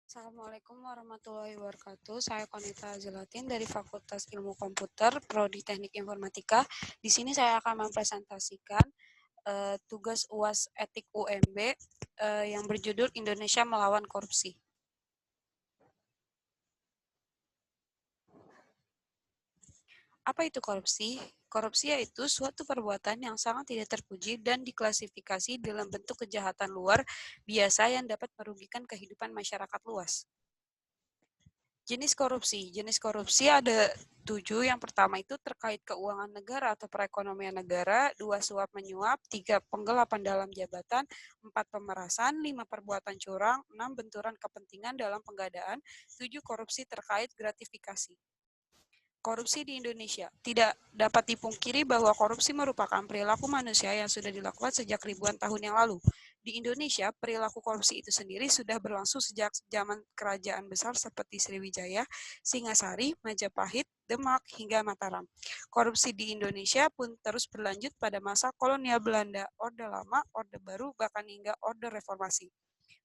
Assalamualaikum warahmatullahi wabarakatuh. Saya Konita Zelatin dari Fakultas Ilmu Komputer, Prodi Teknik Informatika. Di sini saya akan mempresentasikan tugas UAS Etik UMB yang berjudul Indonesia Melawan Korupsi. Apa itu korupsi? Korupsi yaitu suatu perbuatan yang sangat tidak terpuji dan diklasifikasi dalam bentuk kejahatan luar biasa yang dapat merugikan kehidupan masyarakat luas. Jenis korupsi ada 7. Yang pertama itu terkait keuangan negara atau perekonomian negara, 2 suap menyuap, 3 penggelapan dalam jabatan, 4 pemerasan, 5 perbuatan curang, 6 benturan kepentingan dalam penggadaan, 7 korupsi terkait gratifikasi. Korupsi di Indonesia. Tidak dapat dipungkiri bahwa korupsi merupakan perilaku manusia yang sudah dilakukan sejak ribuan tahun yang lalu. Di Indonesia, perilaku korupsi itu sendiri sudah berlangsung sejak zaman kerajaan besar seperti Sriwijaya, Singasari, Majapahit, Demak, hingga Mataram. Korupsi di Indonesia pun terus berlanjut pada masa kolonial Belanda, Orde Lama, Orde Baru, bahkan hingga Orde Reformasi.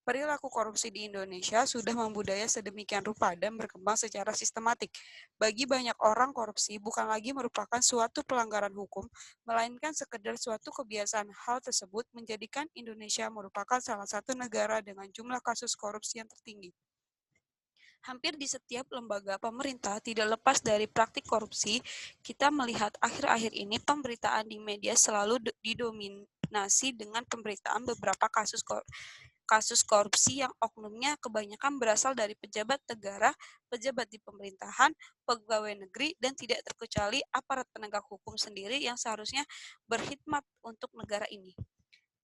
Perilaku korupsi di Indonesia sudah membudaya sedemikian rupa dan berkembang secara sistematik. Bagi banyak orang, korupsi bukan lagi merupakan suatu pelanggaran hukum, melainkan sekedar suatu kebiasaan. Hal tersebut menjadikan Indonesia merupakan salah satu negara dengan jumlah kasus korupsi yang tertinggi. Hampir di setiap lembaga pemerintah tidak lepas dari praktik korupsi. Kita melihat akhir-akhir ini pemberitaan di media selalu didominasi dengan pemberitaan beberapa kasus korupsi yang oknumnya kebanyakan berasal dari pejabat negara, pejabat di pemerintahan, pegawai negeri, dan tidak terkecuali aparat penegak hukum sendiri yang seharusnya berkhidmat untuk negara ini.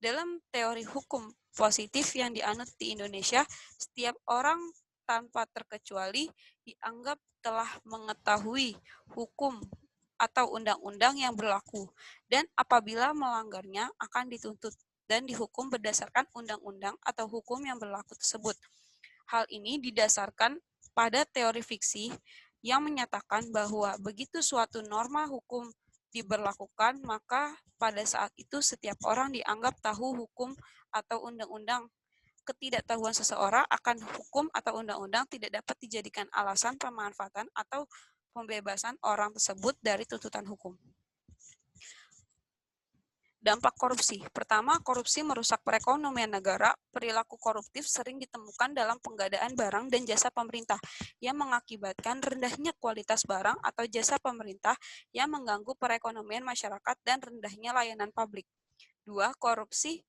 Dalam teori hukum positif yang dianut di Indonesia, setiap orang tanpa terkecuali dianggap telah mengetahui hukum atau undang-undang yang berlaku, dan apabila melanggarnya akan dituntut dan dihukum berdasarkan undang-undang atau hukum yang berlaku tersebut. Hal ini didasarkan pada teori fiksi yang menyatakan bahwa begitu suatu norma hukum diberlakukan, maka pada saat itu setiap orang dianggap tahu hukum atau undang-undang. Ketidaktahuan seseorang akan hukum atau undang-undang tidak dapat dijadikan alasan pemanfaatan atau pembebasan orang tersebut dari tuntutan hukum. Dampak korupsi. Pertama, korupsi merusak perekonomian negara. Perilaku koruptif sering ditemukan dalam penggadaan barang dan jasa pemerintah yang mengakibatkan rendahnya kualitas barang atau jasa pemerintah yang mengganggu perekonomian masyarakat dan rendahnya layanan publik. 2. Korupsi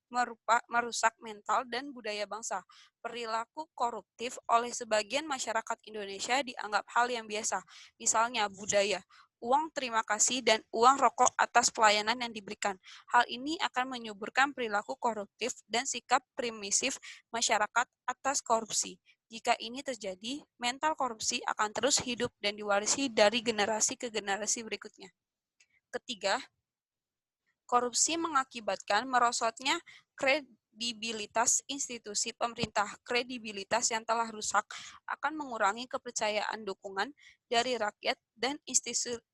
merusak mental dan budaya bangsa. Perilaku koruptif oleh sebagian masyarakat Indonesia dianggap hal yang biasa. Misalnya budaya, uang terima kasih dan uang rokok atas pelayanan yang diberikan. Hal ini akan menyuburkan perilaku koruptif dan sikap primisif masyarakat atas korupsi. Jika ini terjadi, mental korupsi akan terus hidup dan diwarisi dari generasi ke generasi berikutnya. Ketiga, korupsi mengakibatkan merosotnya kredibilitas institusi pemerintah. Kredibilitas yang telah rusak akan mengurangi kepercayaan dukungan dari rakyat dan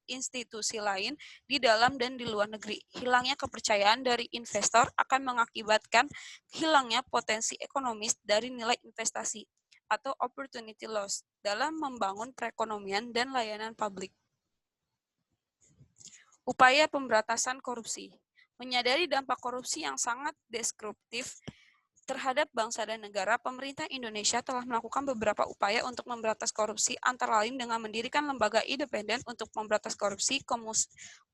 institusi lain di dalam dan di luar negeri. Hilangnya kepercayaan dari investor akan mengakibatkan hilangnya potensi ekonomis dari nilai investasi atau opportunity loss dalam membangun perekonomian dan layanan publik. Upaya pemberantasan korupsi. Menyadari dampak korupsi yang sangat destruktif terhadap bangsa dan negara, pemerintah Indonesia telah melakukan beberapa upaya untuk memberantas korupsi, antara lain dengan mendirikan lembaga independen untuk memberantas korupsi,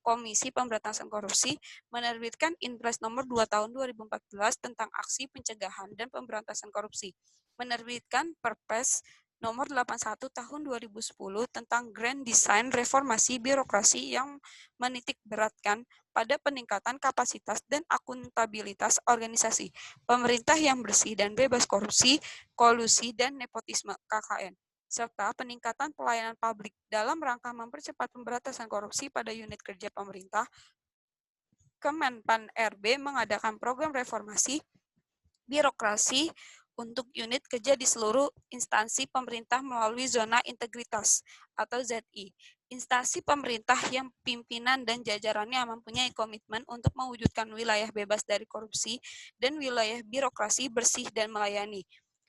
Komisi Pemberantasan Korupsi, menerbitkan Inpres nomor 2 tahun 2014 tentang aksi pencegahan dan pemberantasan korupsi, menerbitkan Perpres nomor 81 tahun 2010 tentang Grand Design Reformasi Birokrasi yang menitik beratkan pada peningkatan kapasitas dan akuntabilitas organisasi, pemerintah yang bersih dan bebas korupsi, kolusi, dan nepotisme (KKN), serta peningkatan pelayanan publik. Dalam rangka mempercepat pemberantasan korupsi pada unit kerja pemerintah, Kemenpan RB mengadakan program reformasi birokrasi untuk unit kerja di seluruh instansi pemerintah melalui zona integritas atau ZI. Instansi pemerintah yang pimpinan dan jajarannya mempunyai komitmen untuk mewujudkan wilayah bebas dari korupsi dan wilayah birokrasi bersih dan melayani.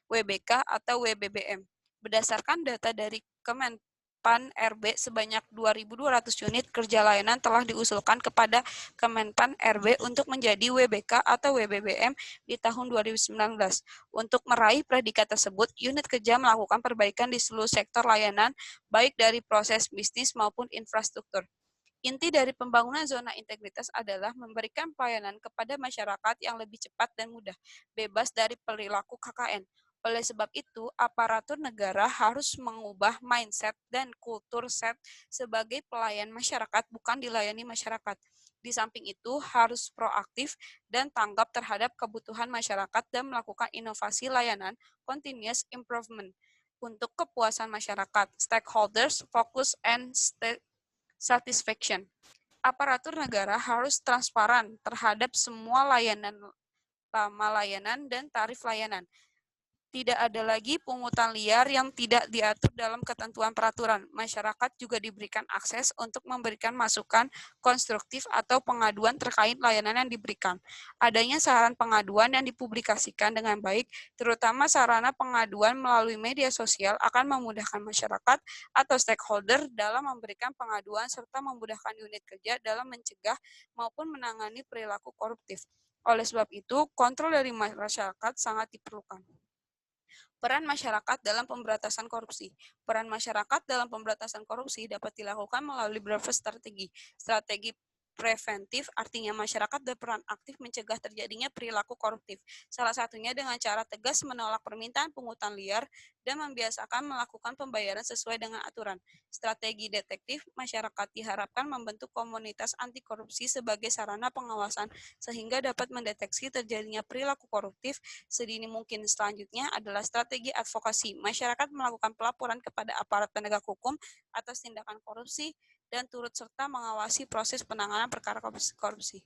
WBK atau WBBM. Berdasarkan data dari Kemenpan RB, sebanyak 2.200 unit kerja layanan telah diusulkan kepada Kemenpan RB untuk menjadi WBK atau WBBM di tahun 2019. Untuk meraih predikat tersebut, unit kerja melakukan perbaikan di seluruh sektor layanan, baik dari proses bisnis maupun infrastruktur. Inti dari pembangunan zona integritas adalah memberikan pelayanan kepada masyarakat yang lebih cepat dan mudah, bebas dari perilaku KKN. Oleh sebab itu, aparatur negara harus mengubah mindset dan kultur set sebagai pelayan masyarakat, bukan dilayani masyarakat. Di samping itu, harus proaktif dan tanggap terhadap kebutuhan masyarakat dan melakukan inovasi layanan continuous improvement untuk kepuasan masyarakat, stakeholders, focus, and satisfaction. Aparatur negara harus transparan terhadap semua layanan, lama layanan, dan tarif layanan. Tidak ada lagi pungutan liar yang tidak diatur dalam ketentuan peraturan. Masyarakat juga diberikan akses untuk memberikan masukan konstruktif atau pengaduan terkait layanan yang diberikan. Adanya saran pengaduan yang dipublikasikan dengan baik, terutama sarana pengaduan melalui media sosial, akan memudahkan masyarakat atau stakeholder dalam memberikan pengaduan serta memudahkan unit kerja dalam mencegah maupun menangani perilaku koruptif. Oleh sebab itu, kontrol dari masyarakat sangat diperlukan. Peran masyarakat dalam pemberantasan korupsi. Peran masyarakat dalam pemberantasan korupsi dapat dilakukan melalui beberapa strategi. Strategi preventif artinya masyarakat berperan aktif mencegah terjadinya perilaku koruptif. Salah satunya dengan cara tegas menolak permintaan pungutan liar dan membiasakan melakukan pembayaran sesuai dengan aturan. Strategi detektif, masyarakat diharapkan membentuk komunitas anti korupsi sebagai sarana pengawasan sehingga dapat mendeteksi terjadinya perilaku koruptif sedini mungkin. Selanjutnya adalah strategi advokasi. Masyarakat melakukan pelaporan kepada aparat penegak hukum atas tindakan korupsi dan turut serta mengawasi proses penanganan perkara korupsi.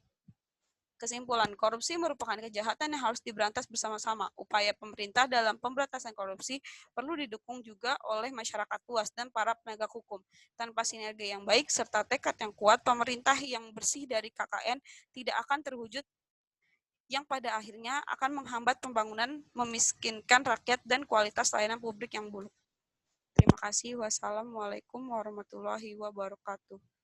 Kesimpulan, korupsi merupakan kejahatan yang harus diberantas bersama-sama. Upaya pemerintah dalam pemberantasan korupsi perlu didukung juga oleh masyarakat luas dan para penegak hukum. Tanpa sinergi yang baik serta tekad yang kuat, pemerintah yang bersih dari KKN tidak akan terwujud, yang pada akhirnya akan menghambat pembangunan, memiskinkan rakyat, dan kualitas layanan publik yang buruk. Terima kasih. Wassalamualaikum warahmatullahi wabarakatuh.